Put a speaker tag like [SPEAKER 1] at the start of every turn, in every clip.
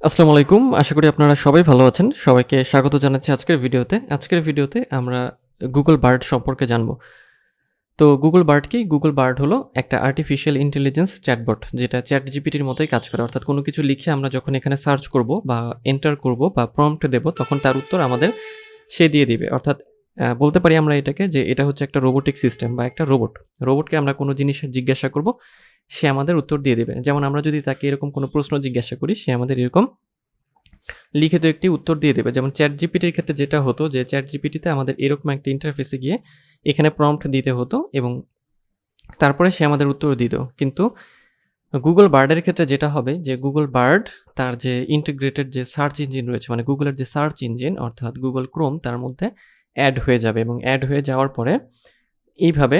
[SPEAKER 1] আসসালামু আলাইকুম। আশা করি আপনারা সবাই ভালো আছেন। সবাইকে স্বাগত জানাচ্ছি আজকের ভিডিওতে। আজকের ভিডিওতে আমরা গুগল বার্ড সম্পর্কে জানব। তো গুগল বার্ড কি? গুগল বার্ড হলো একটা আর্টিফিশিয়াল ইন্টেলিজেন্স চ্যাটবট, যেটা চ্যাটজিপিটির মতোই কাজ করে। অর্থাৎ কোনো কিছু লিখে আমরা যখন এখানে সার্চ করব বা এন্টার করব বা প্রম্পট দেব, তখন তার উত্তর আমাদের সে দিয়ে দিবে। অর্থাৎ বলতে পারি আমরা এটাকে যে এটা হচ্ছে একটা রোবোটিক সিস্টেম বা একটা রোবট। রোবটকে আমরা কোনো জিনিস জিজ্ঞাসা করব, সে আমাদের উত্তর দিয়ে দেবে। যেমন আমরা যদি তাকে এরকম কোনো প্রশ্ন জিজ্ঞাসা করি, সে আমাদের এরকম লিখিত একটি উত্তর দিয়ে দেবে। যেমন চ্যাটজিপিটির ক্ষেত্রে যেটা হতো যে চ্যাটজিপিটিতে আমাদের এরকম একটা ইন্টারফেসে গিয়ে এখানে প্রম্পট দিতে হতো এবং তারপরে সে আমাদের উত্তর দিত। কিন্তু গুগল বার্ডের ক্ষেত্রে যেটা হবে যে গুগল বার্ড তার যে ইন্টিগ্রেটেড যে সার্চ ইঞ্জিন রয়েছে, মানে গুগলের যে সার্চ ইঞ্জিন অর্থাৎ গুগল ক্রোম, তার মধ্যে অ্যাড হয়ে যাবে এবং অ্যাড হয়ে যাওয়ার পরে এইভাবে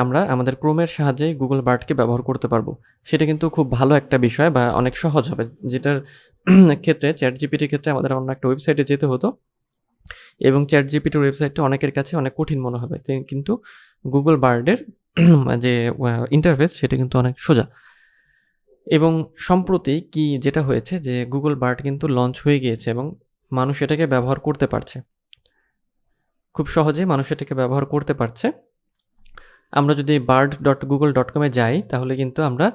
[SPEAKER 1] আমরা আমাদের ক্রোমের সাহায্যে গুগল বার্ডকে ব্যবহার করতে পারবো। সেটা কিন্তু খুব ভালো একটা বিষয় বা অনেক সহজ হবে, যেটার ক্ষেত্রে চ্যাটজিপিটির ক্ষেত্রে আমাদের অন্য একটা ওয়েবসাইটে যেতে হতো এবং চ্যাটজিপিটির ওয়েবসাইটটা অনেকের কাছে অনেক কঠিন মনে হবে। কিন্তু গুগল বার্ডের যে ইন্টারফেস সেটা কিন্তু অনেক সোজা। এবং সম্প্রতি কি যেটা হয়েছে যে গুগল বার্ড কিন্তু লঞ্চ হয়ে গিয়েছে এবং মানুষ এটাকে ব্যবহার করতে পারছে, খুব সহজে মানুষ এটাকে ব্যবহার করতে পারছে। আমরা যদি bird.google.com এ যাই তাহলে কিন্তু আমরা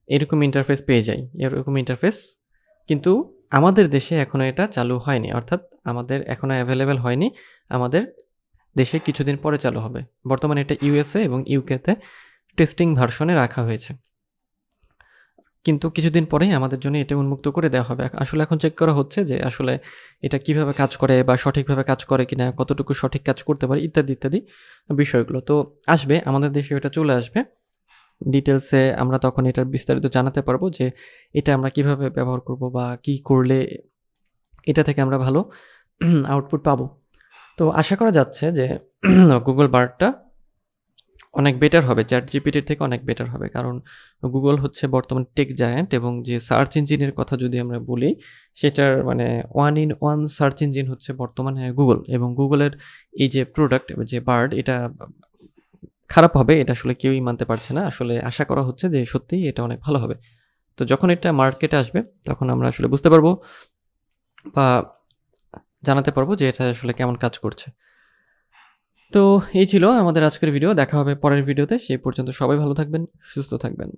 [SPEAKER 1] এরকম ইন্টারফেস পেয়ে যাই, এরকম ইন্টারফেস। কিন্তু আমাদের দেশে এখনও এটা চালু হয়নি, অর্থাৎ আমাদের এখনও অ্যাভেলেবেল হয়নি। আমাদের দেশে কিছুদিন পরে চালু হবে। বর্তমানে এটা ইউএসএ এবং ইউকেতে টেস্টিং ভার্সনে রাখা হয়েছে, কিন্তু কিছুদিন পরেই আমাদের জন্য এটা উন্মুক্ত করে দেওয়া হবে। আসলে এখন চেক করা হচ্ছে যে আসলে এটা কিভাবে কাজ করে বা সঠিকভাবে কাজ করে কিনা, কতটুকু সঠিক কাজ করতে পারে, ইত্যাদি ইত্যাদি বিষয়গুলো। তো আসবে, আমাদের দেশে এটা চলে আসবে। ডিটেলসে আমরা তখন এটার বিস্তারিত জানাতে পারবো যে এটা আমরা কিভাবে ব্যবহার করব বা কি করলে এটা থেকে আমরা ভালো আউটপুট পাবো। তো আশা করা যাচ্ছে যে গুগল বার্ডটা অনেক বেটার হবে, চ্যাটজিপিটির থেকে অনেক বেটার হবে। কারণ গুগল হচ্ছে বর্তমান টেক জায়ান্ট এবং যে সার্চ ইঞ্জিনের কথা যদি আমরা বলি, সেটার মানে one in one search engine হচ্ছে বর্তমানে গুগল। এবং গুগলের এই যে প্রোডাক্ট যে বার্ড, এটা খারাপ হবে এটা আসলে কেউই মানতে পারছে না। আসলে আশা করা হচ্ছে যে সত্যিই এটা অনেক ভালো হবে। তো যখন এটা মার্কেটে আসবে তখন আমরা আসলে বুঝতে পারবো বা জানাতে পারবো যে এটা আসলে কেমন কাজ করছে। তো এই ছিল আমাদের আজকের ভিডিও। দেখা হবে পরের ভিডিওতে। সেই পর্যন্ত সবাই ভালো থাকবেন, সুস্থ থাকবেন।